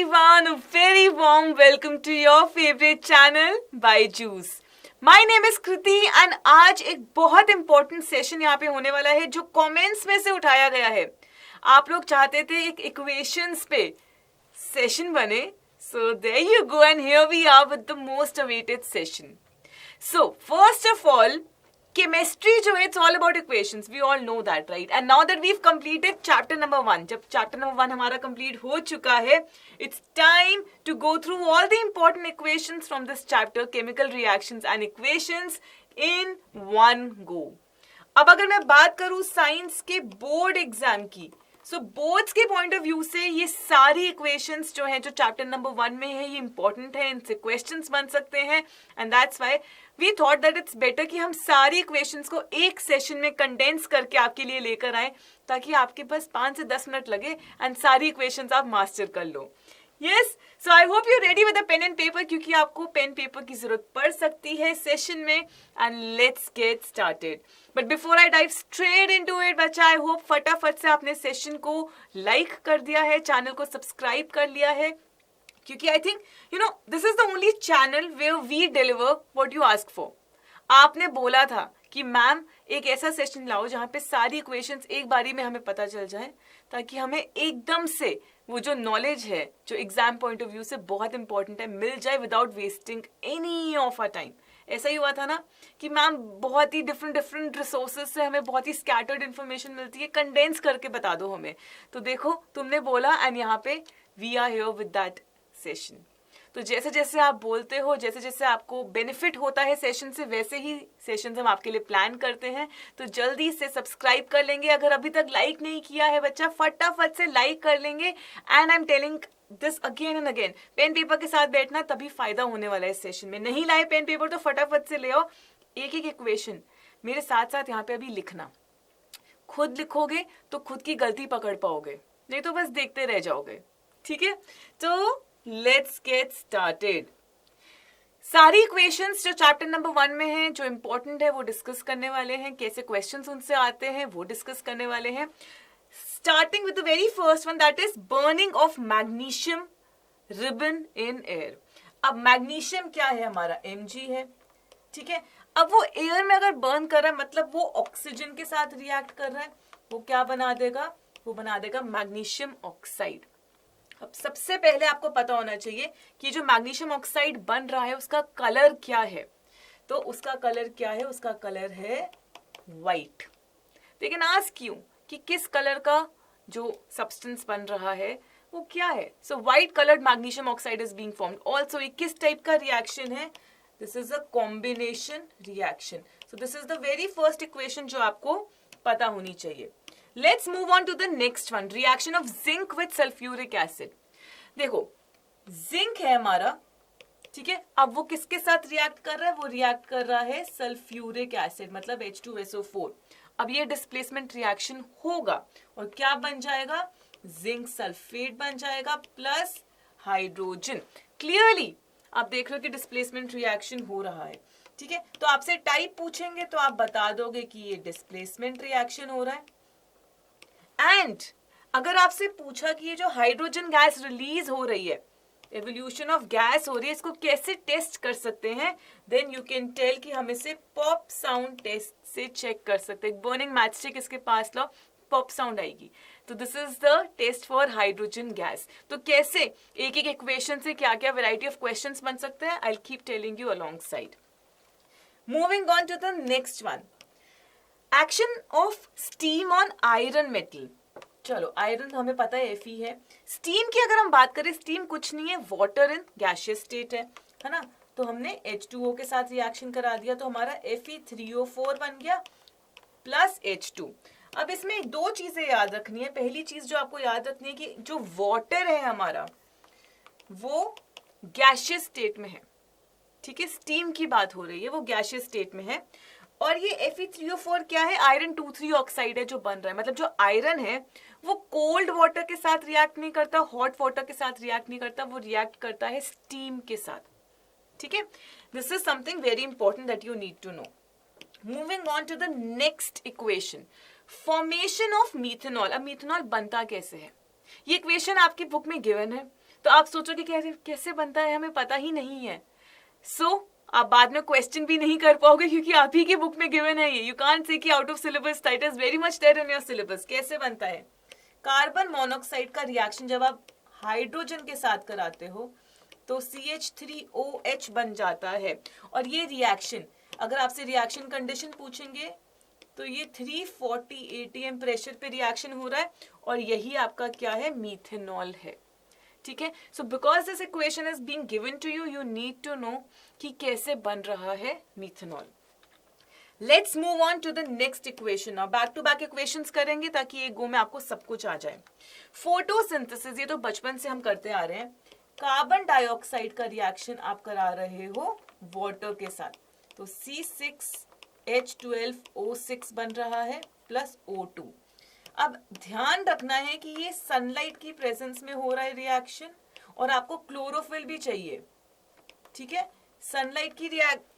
everyone, a very warm welcome to your favorite channel Byju's. My name is Kriti and आज एक बहुत important session यहाँ पे होने वाला है जो comments में से उठाया गया है. आप लोग चाहते थे एक equations पे session बने, so there you go and here we are with the most awaited session. So first of all, chemistry जो है it's all about equations. We all know that, right? And now that we've completed chapter number 1, जब chapter number 1 हमारा complete हो चुका है, it's time to go through all the important equations from this chapter, chemical reactions and equations in one go. अब अगर मैं बात करूँ साइंस के बोर्ड एग्जाम की, सो बोर्ड्स के पॉइंट ऑफ व्यू से ये सारी इक्वेशंस जो हैं जो चैप्टर नंबर 1 में है ये इंपॉर्टेंट है, इनसे क्वेश्चंस बन सकते हैं and that's why we thought that it's better कि हम सारी इक्वेशंस को एक सेशन में कंडेंस करके आपके लिए लेकर आए ताकि आपके पास 5 से 10 मिनट लगे एंड सारी इक्वेशंस आप मास्टर कर लो. Yes, so I hope you're ready with a pen and paper क्योंकि आपको पेन पेपर की जरूरत पड़ सकती है सेशन में and let's get started. But before I dive straight into it, बच्चा I hope फटाफट से आपने सेशन को लाइक कर दिया है, चैनल को सब्सक्राइब कर लिया है क्योंकि I think this is the only channel where we deliver what you ask for. आपने बोला था कि मैम एक ऐसा सेशन लाओ जहाँ पे सारी इक्वेशंस एक बारी में हमें पता चल जाए ताकि हमें एकदम से वो जो नॉलेज है जो एग्जाम पॉइंट ऑफ व्यू से बहुत इंपॉर्टेंट है मिल जाए without wasting any of our time. ऐसा ही हुआ था ना कि मैम बहुत ही डिफरेंट रिसोर्सेज से हमें बहुत ही स्कैटर्ड इन्फॉर्मेशन मिलती है, कंडेंस करके बता दो हमें. तो देखो तुमने बोला एंड यहाँ पे we are here with that session. तो जैसे जैसे आप बोलते हो, जैसे जैसे आपको बेनिफिट होता है सेशन से, वैसे ही सेशंस हम आपके लिए प्लान करते हैं. तो जल्दी से सब्सक्राइब कर लेंगे. अगर अभी तक लाइक नहीं किया है बच्चा फटाफट से लाइक कर लेंगे. And I am telling this again and again, pen paper के साथ बैठना तभी फायदा होने वाला है इस सेशन में. नहीं लाए पेन पेपर तो फटाफट से ले आओ. एक एक इक्वेशन मेरे साथ साथ यहाँ पे अभी लिखना. खुद लिखोगे तो खुद की गलती पकड़ पाओगे, नहीं तो बस देखते रह जाओगे. ठीक है, तो लेट्स गेट स्टार्टेड. सारी इक्वेशंस जो चैप्टर नंबर 1 में हैं जो इंपॉर्टेंट है वो डिस्कस करने वाले हैं. कैसे क्वेश्चंस उनसे आते हैं वो डिस्कस करने वाले हैं. Starting with the very first one that is burning of magnesium ribbon in air. अब मैग्नीशियम क्या है हमारा Mg है. ठीक है, अब वो एयर में अगर बर्न कर रहा है मतलब वो ऑक्सीजन के साथ रिएक्ट कर रहा है, वो क्या बना देगा, वो बना देगा मैग्नीशियम ऑक्साइड. अब सबसे पहले आपको पता होना चाहिए कि जो मैग्नीशियम ऑक्साइड बन रहा है उसका कलर क्या है. तो उसका कलर क्या है, उसका कलर है व्हाइट. लेकिन आज क्यों कि किस कलर का जो सब्सटेंस बन रहा है वो क्या है. So white coloured magnesium oxide is being formed. Also ये किस टाइप का रिएक्शन है, this is a combination reaction. So this is the very first equation जो आपको पता होनी चाहिए. Let's move on to the next one, reaction of zinc with sulfuric acid. देखो जिंक है हमारा, ठीक है, अब वो किसके साथ रिएक्ट कर रहा है, वो रिएक्ट कर रहा है सल्फ्यूरिक एसिड मतलब H2SO4. अब ये डिस्प्लेसमेंट रिएक्शन होगा और क्या बन जाएगा, जिंक सल्फेट बन जाएगा प्लस हाइड्रोजन. क्लियरली आप देख रहे हो कि डिस्प्लेसमेंट रिएक्शन हो रहा है. ठीक है, तो आपसे टाइप पूछेंगे तो आप बता दोगे कि ये डिस्प्लेसमेंट रिएक्शन हो रहा है. एंड अगर आपसे पूछा कि ये जो हाइड्रोजन गैस रिलीज हो रही है, एवोल्यूशन ऑफ गैस हो रही है, इसको कैसे टेस्ट कर सकते हैं, देन यू कैन टेल कि हम इसे पॉप साउंड टेस्ट से चेक कर सकते हैं. बर्निंग मैचस्टिक इसके पास लो, पॉप साउंड आएगी. तो this is the test for hydrogen gas. तो कैसे एक एक इक्वेशन से क्या क्या वेराइटी ऑफ क्वेश्चंस बन सकते हैं, I will keep telling you alongside. Moving on to the next one, action of steam on iron metal. चलो आयरन हमें पता है Fe है. स्टीम की अगर हम बात करें, स्टीम कुछ नहीं है, वाटर इन गैसियस स्टेट है ना. तो हमने H2O के साथ रिएक्शन करा दिया तो हमारा Fe3O4 बन गया प्लस H2. अब इसमें दो चीजें याद रखनी है. पहली चीज जो आपको याद रखनी है कि जो वाटर है हमारा वो गैसियस स्टेट में है. ठीक है, स्टीम की बात हो रही है, वो गैसियस स्टेट में है. और ये Fe3O4 क्या है, आयरन 2,3 ऑक्साइड है जो बन रहा है. मतलब जो आयरन है वो कोल्ड वाटर के साथ रिएक्ट नहीं करता, हॉट वाटर के साथ रिएक्ट नहीं करता, वो रिएक्ट करता है स्टीम के साथ. ठीक है, this is something very important that you need to know. Moving on to the next equation, formation of methanol. अब मीथेनॉल बनता कैसे है, ये इक्वेशन आपकी बुक में गिवन है. तो आप सोचोगे कि कैसे बनता है, हमें पता ही नहीं है. आप बाद में क्वेश्चन भी नहीं कर पाओगे क्योंकि आप ही की बुक में गिवन है ये. यू कांट से कि out of syllabus, it is very much there in your syllabus. कैसे बनता है? कार्बन मोनोऑक्साइड का रिएक्शन जब आप हाइड्रोजन के साथ कराते हो तो CH3OH बन जाता है. और ये रिएक्शन, अगर आपसे रिएक्शन कंडीशन पूछेंगे तो ये 340 atm प्रेशर पे रिएक्शन हो रहा है और यही आपका क्या है? मीथेनॉल है. ठीक है. So because this equation is being given to you, you need to know कि कैसे बन रहा है methanol. Let's move on to the next equation. Now back to back equations करेंगे ताकि एक गो में आपको सब कुछ आ जाए. फोटोसिंथेसिस, ये तो बचपन से हम करते आ रहे हैं. कार्बन डाइऑक्साइड का रिएक्शन आप करा रहे हो वाटर के साथ, तो C6H12O6 बन रहा है प्लस O2. अब ध्यान रखना है कि ये सनलाइट की प्रेजेंस में हो रहा है रिएक्शन और आपको क्लोरोफिल भी चाहिए. ठीक है, सनलाइट की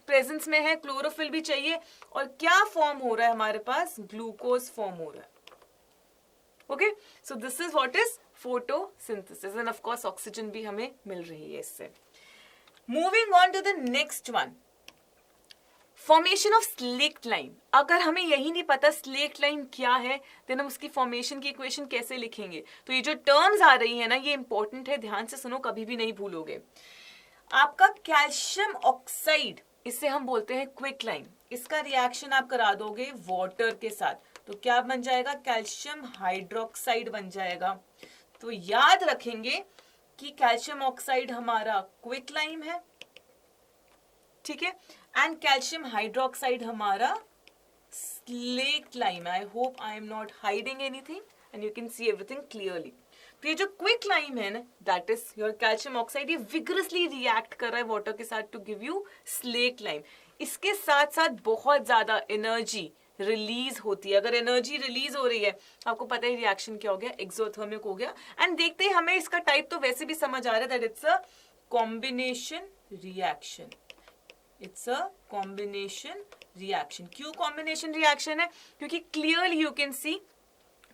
प्रेजेंस में है, क्लोरोफिल भी चाहिए. और क्या फॉर्म हो रहा है हमारे पास? ग्लूकोज फॉर्म हो रहा है. Okay, so this is what is photosynthesis. And of course oxygen भी हमें मिल रही है इससे. Moving on to the next one, formation of slaked lime. अगर हमें यही नहीं पता स्लेक्ट लाइन क्या है, देन हम उसकी फॉर्मेशन की इक्वेशन कैसे लिखेंगे? तो ये जो टर्म्स आ रही है ना, ये इंपॉर्टेंट है, ध्यान से सुनो, कभी भी नहीं भूलोगे. आपका कैल्शियम ऑक्साइड, इससे हम बोलते हैं क्विक लाइन. इसका रिएक्शन आप करा दोगे वाटर के साथ तो क्या बन जाएगा? कैल्शियम हाइड्रोक्साइड बन जाएगा. तो याद रखेंगे कि कैल्शियम ऑक्साइड हमारा क्विक लाइन है. ठीक है, एंड कैल्शियम हाइड्रोक्साइड हमारा slaked lime. I hope I am not hiding anything and you can see everything clearly. तो ये जो क्विक लाइम है ना, that is your calcium oxide, ये विग्रसली रिएक्ट कर रहा है वाटर के साथ to give you slaked lime. इसके साथ साथ बहुत ज्यादा एनर्जी रिलीज होती है. अगर एनर्जी रिलीज हो रही है, आपको पता है रिएक्शन क्या हो गया? एक्सोथर्मिक हो गया. एंड देखते ही हमें इसका टाइप तो वैसे भी समझ आ रहा है, that it's a combination reaction. It's a combination reaction. क्यों combination reaction है? क्योंकि clearly you can see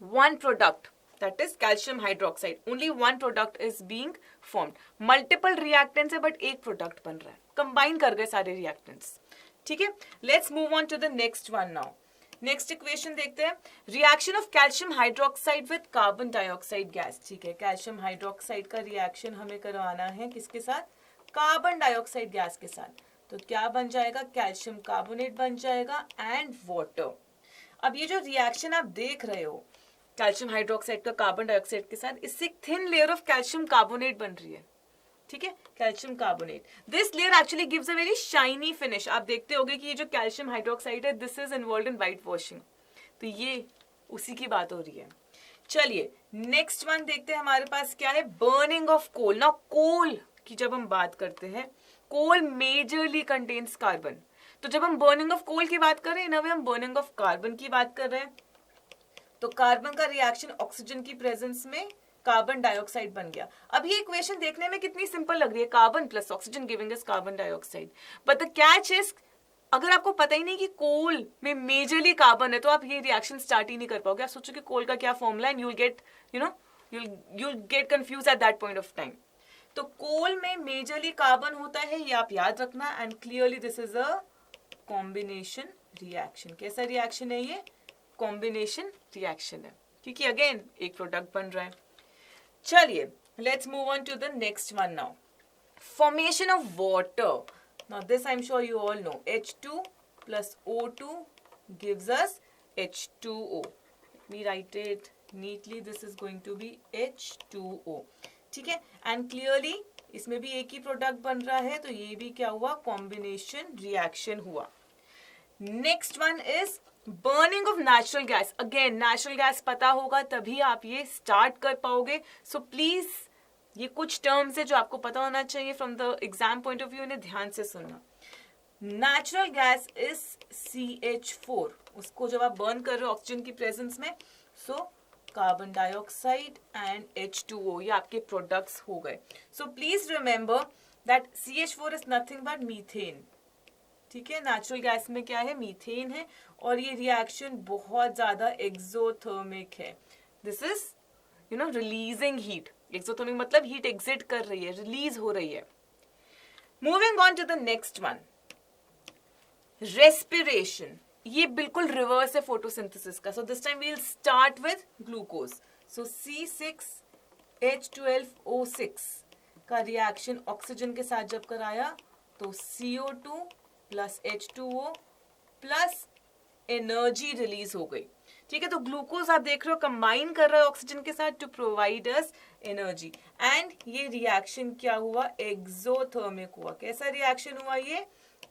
one product, that is calcium hydroxide. Only one product is being formed. Multiple reactants है but एक product बन रहा है. Combine कर गए सारे reactants. ठीक है? Let's move on to the next one now. Next equation देखते हैं. Reaction of calcium hydroxide with carbon dioxide gas. ठीक है, calcium hydroxide का reaction हमें करवाना है किसके साथ? कार्बन डाइऑक्साइड गैस के साथ. तो क्या बन जाएगा? कैल्शियम कार्बोनेट बन जाएगा एंड वाटर. अब ये जो रिएक्शन आप देख रहे हो कैल्शियम हाइड्रोक्साइड का कार्बन डाइऑक्साइड के साथ, इससे एक thin layer of calcium carbonate बन रही है. ठीक है, calcium carbonate. This layer actually gives a very shiny finish. आप देखते होंगे कि ये जो कैल्शियम हाइड्रोक्साइड है, this is involved in white washing. तो ये उसी की बात हो रही है. चलिए नेक्स्ट वन देखते हैं हमारे पास क्या है. Burning of coal. ना कोल की जब हम बात करते हैं, कोल मेजरली कंटेन्स कार्बन. तो जब हम बर्निंग ऑफ कोल की बात कर रहे हैं ना, हम बर्निंग ऑफ कार्बन की बात कर रहे हैं. तो कार्बन का रिएक्शन ऑक्सीजन की प्रेजेंस में कार्बन डाइऑक्साइड बन गया. अब ये इक्वेशन देखने में कितनी सिंपल लग रही है, carbon plus oxygen giving us carbon dioxide. But the catch is, अगर आपको पता ही नहीं कि कोल में मेजरली कार्बन है तो आप ये रिएक्शन स्टार्ट ही नहीं कर पाओगे. आप सोचो कि कोल का क्या फॉर्मूला है, you will get you'll get confused at that point of time. तो कोल में मेजरली कार्बन होता है, ये आप याद रखना. And clearly this is a combination reaction. कैसा रिएक्शन है ये? कॉम्बिनेशन रिएक्शन है, क्योंकि अगेन एक प्रोडक्ट बन रहा है. चलिए let's move on to the next one now. Formation of water. Now this I am sure you all know. H2 plus O2 gives us H2O. Let me write it neatly. This is going to be H2O. ठीक है, and clearly इसमें भी एक ही product बन रहा है, तो ये भी क्या हुआ? कॉम्बिनेशन रिएक्शन हुआ. Next one is burning of natural gas. Again natural gas पता होगा तभी आप ये स्टार्ट कर पाओगे. सो प्लीज ये कुछ टर्म्स है जो आपको पता होना चाहिए from the exam point of view. इन्हें ध्यान से सुनना. Natural gas is CH4. उसको जब आप बर्न कर रहे हो ऑक्सीजन की प्रेजेंस में, so carbon dioxide and H2O, ये आपके प्रोडक्ट्स हो गए. So please remember that CH4 is nothing but methane. ठीक है, नेचुरल गैस में क्या है? मीथेन है. और ये रिएक्शन बहुत ज्यादा एक्सोथर्मिक है. This is releasing heat. Exothermic मतलब हीट एग्जिट कर रही है, रिलीज हो रही है। Moving on to the next one, respiration. ये बिल्कुल रिवर्स है फोटोसिंथेसिस का। So this time we will start with glucose. सो C6H12O6 का रिएक्शन ऑक्सीजन के साथ जब कराया तो CO2 plus H2O plus energy release हो गई। ठीक है, तो ग्लूकोज आप देख रहे हो कंबाइन कर रहा है ऑक्सीजन के साथ to provide us energy, and ये रिएक्शन क्या हुआ, एक्सोथर्मिक हुआ। कैसा रिएक्शन हुआ ये,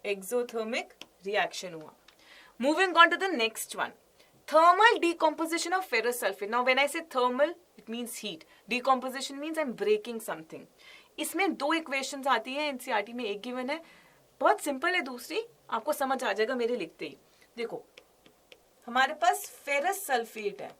एक्सोथर्मिक रिएक्शन हुआ। Moving on to the next one, thermal decomposition of ferrous sulfate. Now when I say thermal, it means heat. Decomposition means I'm breaking something. इसमें दो इक्वेशंस आती हैं, एनसीईआरटी में एक गिवन है, बहुत सिंपल है, दूसरी आपको समझ आ जाएगा मेरे लिखते ही। देखो हमारे पास फेरस सल्फेट है,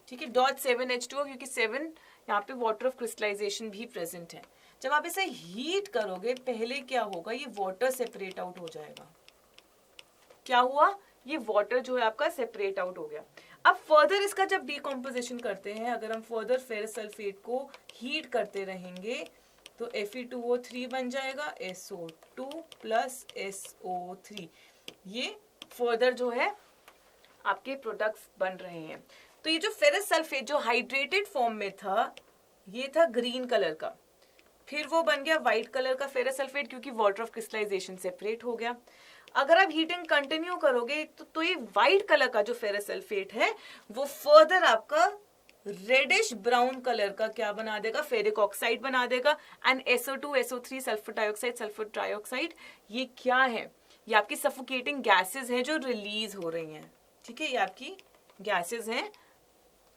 ठीक है, .7H2O, क्योंकि 7 यहाँ पे वाटर ऑफ क्रिस्टलाइजेशन भी प्रेजेंट है। जब आप इसे हीट करोगे पहले क्या होगा, ये वाटर सेपरेट आउट हो जाएगा। क्या हुआ, ये वाटर जो है आपका सेपरेट आउट हो गया। अब फर्दर इसका जब डीकम्पोजिशन करते हैं, अगर हम फर्दर फेरस सल्फेट को हीट करते रहेंगे तो Fe2O3 बन जाएगा, SO2 प्लस SO3। ये फर्दर जो है आपके प्रोडक्ट्स बन रहे हैं। तो ये जो फेरस सल्फेट जो हाइड्रेटेड फॉर्म में था, ये था ग्रीन कलर का, फिर वो बन गया व्हाइट कलर का फेरस सल्फेट, क्योंकि वाटर ऑफ क्रिस्टलाइजेशन सेपरेट हो गया। अगर आप हीटिंग कंटिन्यू करोगे तो ये व्हाइट कलर का जो फेरस सल्फेट है वो फर्दर आपका रेडिश ब्राउन कलर का क्या बना देगा, फेरिक ऑक्साइड बना देगा। And SO2 SO3 sulphur trioxide, ये क्या है, ये आपकी सफोकेटिंग गैसेस हैं जो रिलीज हो रही हैं। ठीक है, ये आपकी गैसेस हैं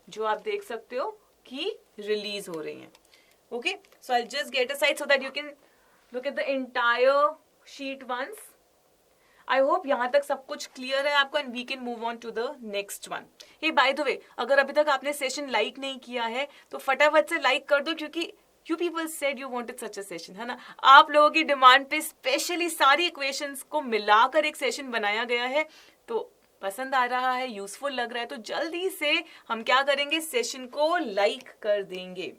जो आप देख सकते हो कि रिलीज हो रही हैं। Okay, so I just get aside so that you can look at the entire sheet once. I hope यहाँ तक सब कुछ क्लियर है आपको, and we can move on to the next one. Hey by the way, अगर अभी तक आपने सेशन लाइक नहीं किया है तो फटाफट से लाइक कर दो, क्योंकि you people said you wanted such a session, है ना। आप लोगों की डिमांड पे स्पेशली सारी इक्वेशंस को मिलाकर एक सेशन बनाया गया है, तो पसंद आ रहा है, यूजफुल लग रहा है, तो जल्दी से हम क्या करेंगे, सेशन को लाइक कर देंगे।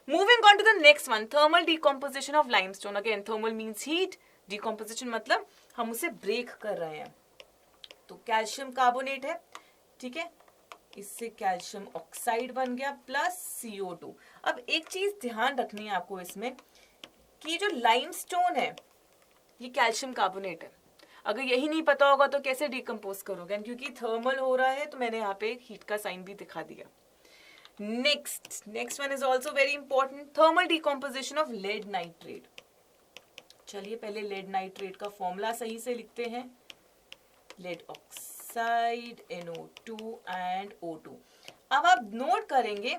Moving on to the next one, thermal decomposition of limestone. Again thermal means heat, decomposition मतलब हम उसे ब्रेक कर रहे हैं। तो कैल्शियम कार्बोनेट है, ठीक है, इससे कैल्शियम ऑक्साइड बन गया प्लस CO2। अब एक चीज ध्यान रखनी है आपको इसमें कि जो लाइमस्टोन है ये कैल्शियम कार्बोनेट है। अगर यही नहीं पता होगा तो कैसे डिकम्पोज करोगे, क्योंकि थर्मल हो रहा है तो मैंने यहाँ पे हीट का साइन भी दिखा दिया। Next one is also very important, thermal decomposition of lead nitrate. चलिए पहले लेड नाइट्रेट का फॉर्मूला सही से लिखते हैं, lead oxide NO2 and O2। अब आप नोट करेंगे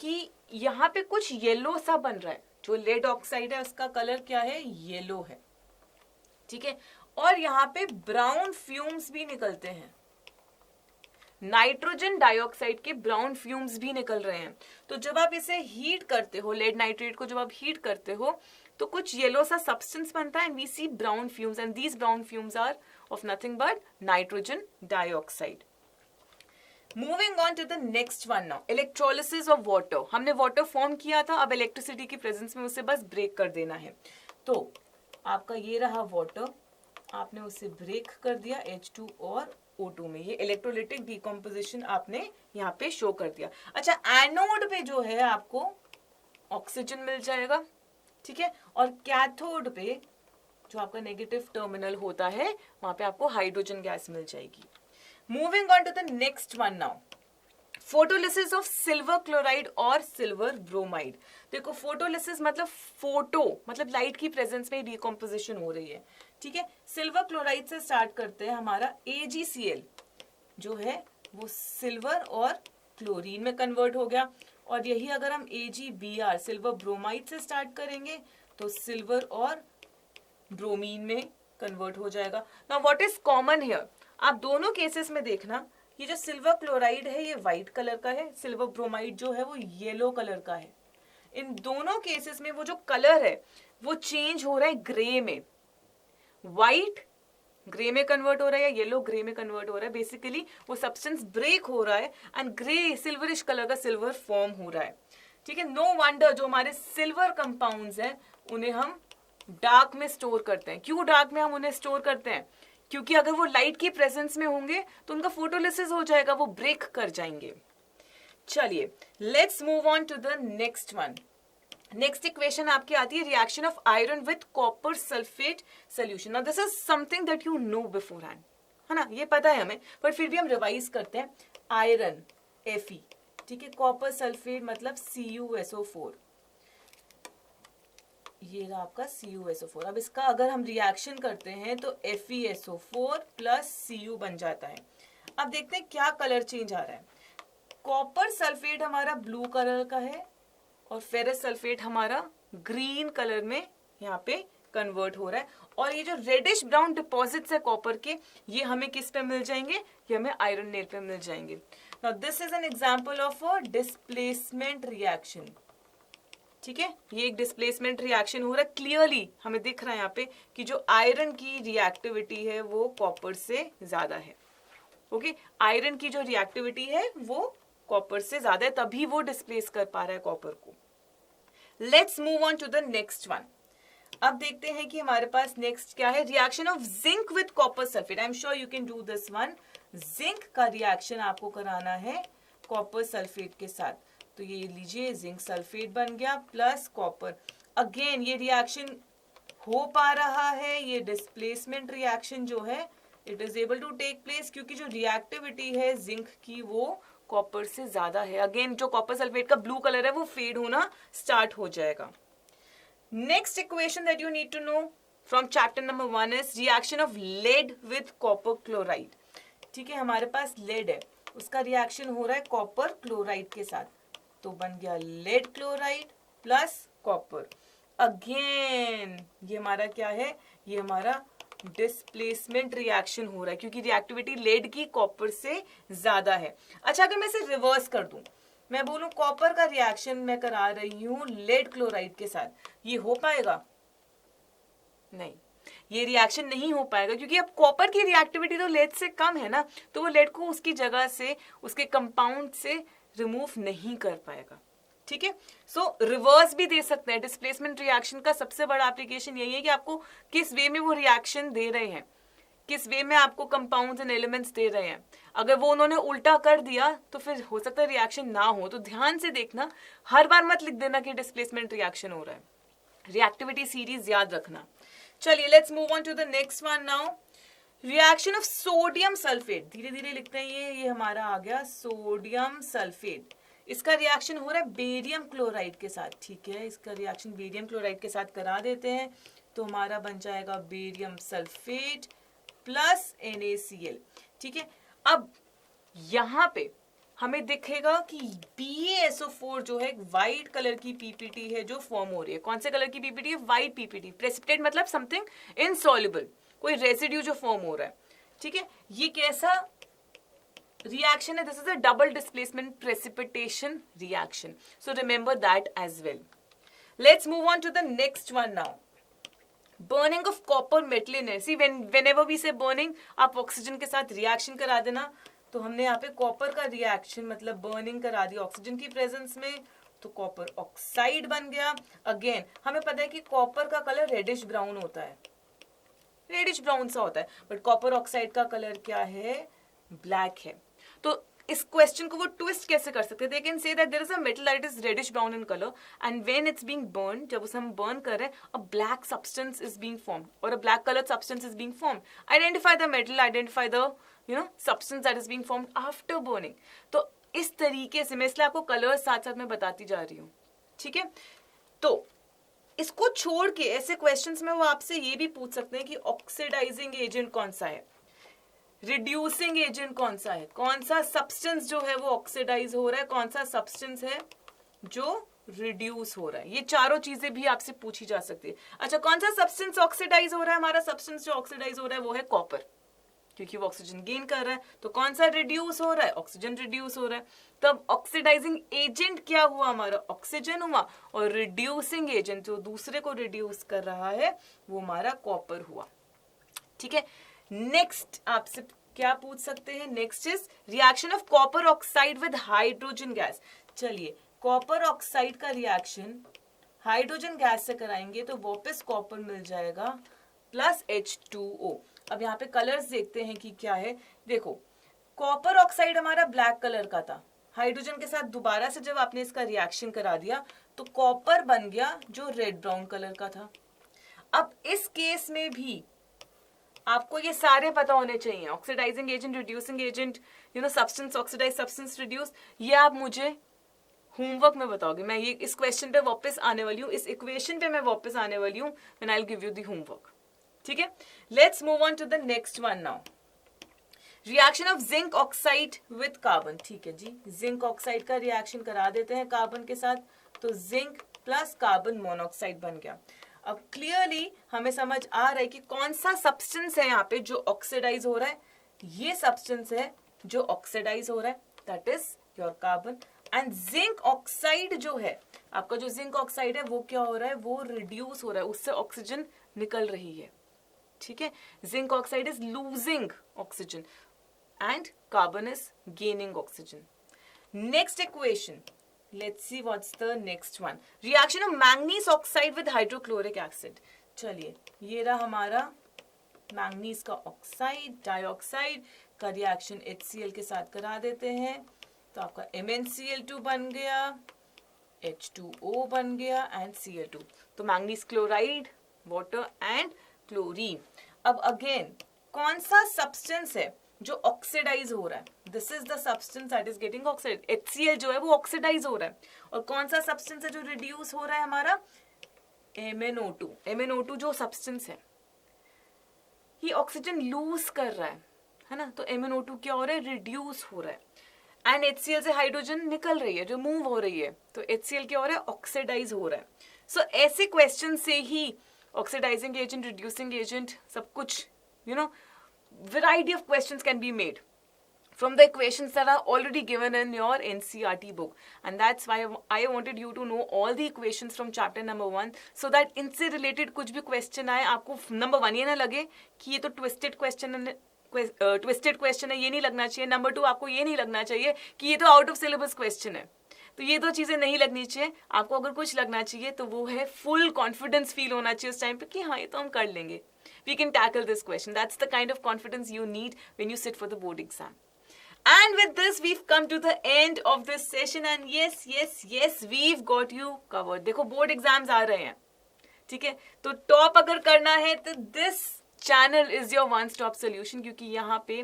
कि यहाँ पे कुछ येलो सा बन रहा है, जो लेड ऑक्साइड है उसका कलर क्या है, येलो है, ठीक है, और यहाँ पे ब्राउन फ्यूम्स भी निकलते हैं, नाइट्रोजन डाइऑक्साइड के ब्राउन फ्यूम्स भी निकल रहे हैं। तो जब आप इसे हीट करते हो, लेड नाइट्रेट को जब आप हीट करते हो तो कुछ येलो सा सब्सटेंस बनता है, and we see brown fumes, and these brown fumes are of nothing but nitrogen dioxide. Moving on to the next one now, electrolysis of water. हमने वाटर फॉर्म किया था, अब इलेक्ट्रिसिटी की प्रेजेंस में उसे बस ब्रेक कर देना है। तो आपका ये रहा वाटर, आपने उसे ब्रेक कर दिया H2 और O2 में, ये इलेक्ट्रोलिटिक डिकम्पोजिशन आपने यहाँ पे शो कर दिया। अच्छा, एनोड पे जो है आपको ऑक्सीजन मिल जाएगा, ठीक है, और कैथोड पे जो आपका नेगेटिव टर्मिनल होता है वहां पे आपको हाइड्रोजन गैस मिल जाएगी। Moving on to the next one now, photolysis of silver chloride और सिल्वर ब्रोमाइड। देखो फोटोलिसिस मतलब फोटो मतलब लाइट की प्रेजेंस में डिकम्पोजिशन हो रही है, ठीक है। सिल्वर क्लोराइड से स्टार्ट करते हैं, हमारा AgCl जो है वो सिल्वर और क्लोरीन में कन्वर्ट हो गया, और यही अगर हम AgBr सिल्वर ब्रोमाइड से स्टार्ट करेंगे तो सिल्वर और ब्रोमीन में कन्वर्ट हो जाएगा। Now what is common here, आप दोनों केसेस में देखना, ये जो सिल्वर क्लोराइड है ये व्हाइट कलर का है, सिल्वर ब्रोमाइड जो है वो येलो कलर का है। इन दोनों केसेस में वो जो कलर है वो चेंज हो रहा है ग्रे में, व्हाइट ग्रे में कन्वर्ट हो रहा है या येलो ग्रे में कन्वर्ट हो रहा है, बेसिकली वो सब्सटेंस ब्रेक हो रहा है एंड ग्रे सिल्वरिश कलर का सिल्वर फॉर्म हो रहा है। ठीक है, नो वंडर जो हमारे सिल्वर कंपाउंड्स हैं उन्हें हम डार्क में स्टोर करते हैं। क्यों डार्क में हम उन्हें स्टोर करते हैं? क्योंकि अगर वो लाइट की प्रेजेंस में होंगे तो उनका फोटोलिसिस हो जाएगा, वो ब्रेक कर जाएंगे। चलिए let's move on to the next one. Next equation आपकी आती है reaction of iron with copper sulphate solution. Now this is something that you know beforehand, है ना, ये पता है हमें, पर फिर भी हम रिवाइज करते हैं। आयरन Fe, ठीक है, कॉपर सल्फेट मतलब CuSO4, ये रहा आपका CuSO4। अब इसका अगर हम रिएक्शन करते हैं तो FeSO4 प्लस Cu बन जाता है। अब देखते हैं क्या कलर चेंज आ रहा है। कॉपर सल्फेट हमारा ब्लू कलर का है और फेरस सल्फेट हमारा ग्रीन कलर में यहाँ पे कन्वर्ट हो रहा है, और ये जो रेडिश ब्राउन डिपॉजिट्स है कॉपर के, ये हमें किस पे मिल जाएंगे? ये हमें आयरन नेल पे मिल जाएंगे। Now this is an example of a displacement reaction. ठीक है, ये एक डिस्प्लेसमेंट रिएक्शन हो रहा है। क्लियरली हमें दिख रहा है यहाँ पे कि जो आयरन की रिएक्टिविटी है वो कॉपर से ज्यादा है। ओके, आयरन की जो रिएक्टिविटी है वो कॉपर से ज्यादा है, तभी वो डिस्प्लेस कर पा रहा है कॉपर को। Let's move on to the next one. अब देखते हैं कि हमारे पास नेक्स्ट क्या है। Reaction of zinc with copper sulphate. I am sure you can do this one. Zinc का रिएक्शन आपको कराना है कॉपर सल्फेट के साथ, तो ये लीजिए जिंक सल्फेट बन गया प्लस कॉपर। अगेन ये रिएक्शन हो पा रहा है, ये डिस्प्लेसमेंट रिएक्शन जो है it is able to take place, क्योंकि जो रिएक्टिविटी है जिंक की वो कॉपर से ज्यादा है। अगेन जो कॉपर सल्फेट का ब्लू कलर है वो फेड होना स्टार्ट हो जाएगा। Next equation that you need to know from chapter number 1 is reaction of lead with copper chloride. ठीक है, हमारे पास लेड है, उसका रिएक्शन हो रहा है कॉपर क्लोराइड के साथ, तो बन गया lead chloride plus copper. Again ये हमारा क्या है? ये हमारा डिस्प्लेसमेंट रिएक्शन हो रहा है, क्योंकि रिएक्टिविटी लेड की कॉपर से ज्यादा है। अच्छा, अगर मैं इसे रिवर्स कर दूं, मैं बोलूं कॉपर का रिएक्शन मैं करा रही हूं लेड क्लोराइड के साथ, ये हो पाएगा? नहीं, ये रिएक्शन नहीं हो पाएगा, क्योंकि अब कॉपर की रिएक्टिविटी तो लेड से कम है ना, तो वो लेड को उसकी जगह से, उसके कंपाउंड से रिमूव नहीं कर पाएगा। ठीक है, सो रिवर्स भी दे सकते हैं। डिस्प्लेसमेंट रिएक्शन का सबसे बड़ा एप्लीकेशन यही है कि आपको किस वे में वो रिएक्शन दे रहे हैं, किस वे में आपको कंपाउंड्स एंड एलिमेंट्स दे रहे हैं। अगर वो उन्होंने उल्टा कर दिया तो फिर हो सकता है रिएक्शन ना हो। तो ध्यान से देखना, हर बार मत लिख देना कि डिस्प्लेसमेंट रिएक्शन हो रहा है, रिएक्टिविटी सीरीज याद रखना। चलिए let's move on to the next one now. Reaction of sodium sulphate, धीरे धीरे लिखते हैं, ये हमारा आ गया सोडियम सल्फेट। इसका रिएक्शन हो रहा है बेरियम क्लोराइड के साथ। ठीक है, इसका रिएक्शन बेरियम क्लोराइड के साथ करा देते हैं, तो हमारा बन जाएगा बेरियम सल्फेट प्लस NaCl। ठीक है, अब यहां पे हमें दिखेगा कि BaSO4 जो है व्हाइट कलर की पीपीटी है जो फॉर्म हो रही है। कौन से कलर की पीपीटी है? White PPT. प्रेसिपिटेट मतलब समथिंग इनसॉल्युबल, कोई रेसिड्यू जो फॉर्म हो रहा है। ठीक है, ये कैसा रिएक्शन है? This is a double displacement precipitation reaction, so remember that as well. Let's move on to the next one now. Burning of copper metal in air. See whenever we say burning, आप oxygen के साथ reaction करा देना, तो हमने यहाँ पे copper का रिएक्शन मतलब बर्निंग करा दी ऑक्सीजन की प्रेजेंस में, तो कॉपर ऑक्साइड बन गया। अगेन हमें पता है कि कॉपर का कलर रेडिश ब्राउन होता है, रेडिश ब्राउन सा होता है, बट कॉपर ऑक्साइड का कलर क्या है? ब्लैक है। तो इस क्वेश्चन को वो ट्विस्ट कैसे कर सकते हैं? They can say that there is a metal that is reddish brown in colour and when it's being burn, जब उसे हम बर्न कर रहे हैं, a black substance is being formed और a black coloured substance is being formed. Identify the metal, identify the substance that is being formed after burning। तो इस तरीके से मैं इसलिए आपको कलर्स साथ साथ में बताती जा रही हूँ। ठीक है, तो इसको छोड़ के ऐसे क्वेश्चंस में वो आपसे ये भी पूछ सकते हैं कि ऑक्सीडाइजिंग एजेंट कौन सा है, रिड्यूसिंग एजेंट कौन सा है, कौन सा सब्सटेंस जो है वो ऑक्सीडाइज हो रहा है, कौन सा सब्सटेंस है जो रिड्यूस हो रहा है। ये चारों चीजें भी आपसे पूछी जा सकती है। अच्छा, कौन सा सब्सटेंस ऑक्सीडाइज हो रहा है? हमारा सब्सटेंस जो ऑक्सीडाइज हो रहा है वो है कॉपर, क्योंकि वो ऑक्सीजन गेन कर रहा है। तो कौन सा रिड्यूस हो रहा है? ऑक्सीजन रिड्यूस हो रहा है। तब ऑक्सीडाइजिंग एजेंट क्या हुआ? हमारा ऑक्सीजन हुआ, और रिड्यूसिंग एजेंट जो दूसरे को रिड्यूस कर रहा है वो हमारा कॉपर हुआ। ठीक है, नेक्स्ट आपसे क्या पूछ सकते हैं? Next is reaction of copper oxide with hydrogen gas. चलिए, कॉपर ऑक्साइड का रिएक्शन हाइड्रोजन गैस से कराएंगे तो वापस कॉपर मिल जाएगा प्लस H2O. अब यहाँ पे कलर्स देखते हैं कि क्या है. देखो, कॉपर ऑक्साइड हमारा ब्लैक कलर का था, हाइड्रोजन के साथ दोबारा से जब आपने इसका रिएक्शन करा दिया तो कॉपर बन गया जो रेड ब्राउन कलर का था. अब इस केस में भी आपको ये सारे पता होने चाहिए, oxidising agent, reducing agent, substance oxidise, substance reduce. ये आप मुझे होमवर्क में बताओगे. मैं ये इस क्वेश्चन पे वापस आने वाली हूँ, इस इक्वेशन पे मैं वापस आने वाली हूँ when I will give you the homework. ठीक है, let's move on to the next one now. Reaction of zinc oxide with carbon. ठीक है जी, जिंक ऑक्साइड का रिएक्शन करा देते हैं कार्बन के साथ, तो जिंक प्लस कार्बन मोनोऑक्साइड बन गया. अब क्लियरली हमें समझ आ रहा है कि कौन सा सब्सटेंस है यहाँ पे जो ऑक्सीडाइज हो रहा है. ये सब्सटेंस है जो ऑक्सीडाइज हो रहा है, that is your carbon. And zinc oxide जो है आपका, जो जिंक ऑक्साइड है वो क्या हो रहा है, वो रिड्यूस हो रहा है, उससे ऑक्सीजन निकल रही है. ठीक है, zinc oxide is losing oxygen and carbon is gaining oxygen. Next equation, let's see what's the next one. Reaction of manganese oxide with hydrochloric acid. चलिए, ये रहा हमारा मैंगनीज का ऑक्साइड, डाइऑक्साइड का रिएक्शन HCl के साथ करा देते हैं तो आपका MnCl2 बन गया, H2O बन गया एंड Cl2. तो manganese chloride, water and chlorine. अब अगेन कौन सा सब्सटेंस है जो ऑक्सीडाइज हो रहा है? This is the substance that is getting oxide. HCl जो है वो ऑक्सीडाइज हो रहा है. और कौन सा सब्सटेंस है जो रिड्यूस हो रहा है? हमारा MnO2. MnO2 जो सब्सटेंस है ये ऑक्सीजन लूज कर रहा है ना, तो MnO2 क्या हो रहा है, रिड्यूस हो रहा है. एंड HCl से हाइड्रोजन निकल रही है, रिमूव हो रही है, तो HCl क्या हो रहा है, ऑक्सीडाइज हो रहा है. सो ऐसे क्वेश्चन से ही ऑक्सीडाइजिंग एजेंट, रिड्यूसिंग एजेंट, सब कुछ variety of questions can be made from the equations that are already given in your NCERT book, and that's why I wanted you to know all the equations from chapter number 1 so that इनसे related कुछ भी question आए आपको number 1 ये ना लगे कि ये तो twisted question है, ये नहीं लगना चाहिए. number 2 आपको ये नहीं लगना चाहिए कि ये तो out of syllabus question है. तो ये दो चीजें नहीं लगनी चाहिए आपको. अगर कुछ लगना चाहिए तो वो है फुल कॉन्फिडेंस फील होना चाहिए उस टाइम पे कि हाँ ये तो हम कर लेंगे. We can tackle this question. That's the kind of confidence you need when you sit for the board exam. And with this, we've come to the end of this session. And yes, we've got you covered. देखो board exams आ रहे हैं, ठीक है? तो top अगर करना है तो this channel is your one-stop solution, क्योंकि यहाँ पे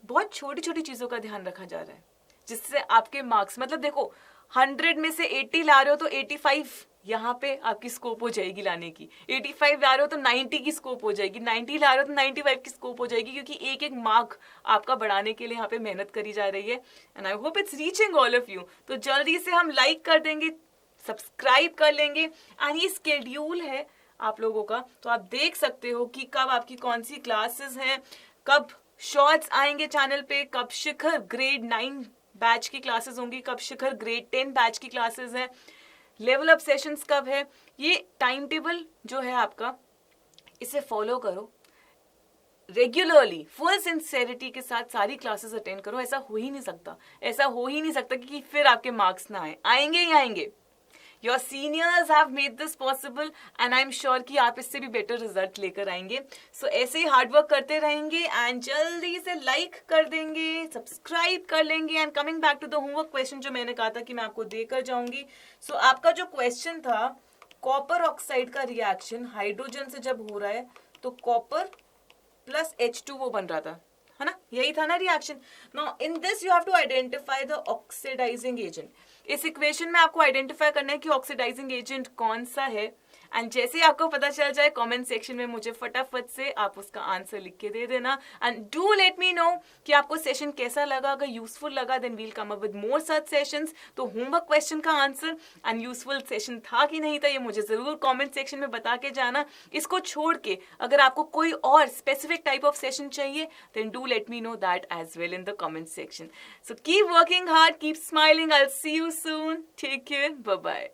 बहुत छोटी-छोटी चीजों का ध्यान रखा जा रहा है जिससे आपके मार्क्स, मतलब देखो 100 में से 80 ला रहे हो तो 85 यहाँ पे आपकी स्कोप हो जाएगी लाने की. 85 ला रहे हो तो 90 की स्कोप हो जाएगी. 90 ला रहे हो तो 95 की स्कोप हो जाएगी, क्योंकि एक एक मार्क आपका बढ़ाने के लिए यहाँ पे मेहनत करी जा रही है. And I hope it's reaching all of you. तो जल्दी से हम लाइक कर देंगे, सब्सक्राइब कर लेंगे. एंड ये स्केड्यूल है आप लोगों का, तो आप देख सकते हो कि कब आपकी कौन सी क्लासेस हैं, कब शॉर्ट्स आएंगे चैनल पे, कब शिखर ग्रेड 9 बैच की क्लासेस होंगी, कब शिखर ग्रेड 10 बैच की क्लासेस हैं, लेवल अप सेशंस कब है. ये टाइम टेबल जो है आपका, इसे फॉलो करो रेगुलरली, फुल सिंसेरिटी के साथ सारी क्लासेस अटेंड करो. ऐसा हो ही नहीं सकता कि फिर आपके मार्क्स ना आएंगे ही आएंगे. Your seniors have made this possible and I'm sure कि आप इससे भी बेटर रिजल्ट लेकर आएंगे. So ऐसे ही हार्ड वर्क करते रहेंगे एंड जल्दी से लाइक कर देंगे, सब्सक्राइब कर लेंगे. And coming back to the homework question जो मैंने कहा था कि मैं आपको देकर जाऊंगी. सो आपका जो क्वेश्चन था, कॉपर ऑक्साइड का रिएक्शन हाइड्रोजन से जब हो रहा है तो कॉपर प्लस H2O बन रहा था, है ना, यही था ना reaction. Now in this you have to identify the oxidising agent. इस इक्वेशन में आपको आइडेंटिफाई करना है कि ऑक्सीडाइजिंग एजेंट कौन सा है. एंड जैसे ही आपको पता चल जाए कमेंट सेक्शन में मुझे फटाफट से आप उसका आंसर लिख के दे देना. And do let me know कि आपको सेशन कैसा लगा. अगर यूजफुल लगा then we'll come up with more such sessions. तो होमवर्क क्वेश्चन का आंसर एंड यूजफुल सेशन था कि नहीं था ये मुझे जरूर कमेंट सेक्शन में बता के जाना. इसको छोड़ के अगर आपको कोई और स्पेसिफिक टाइप ऑफ सेशन चाहिए then do let me know that as well in the comment section. So keep working hard, keep smiling. I will see you soon. Take care, bye bye.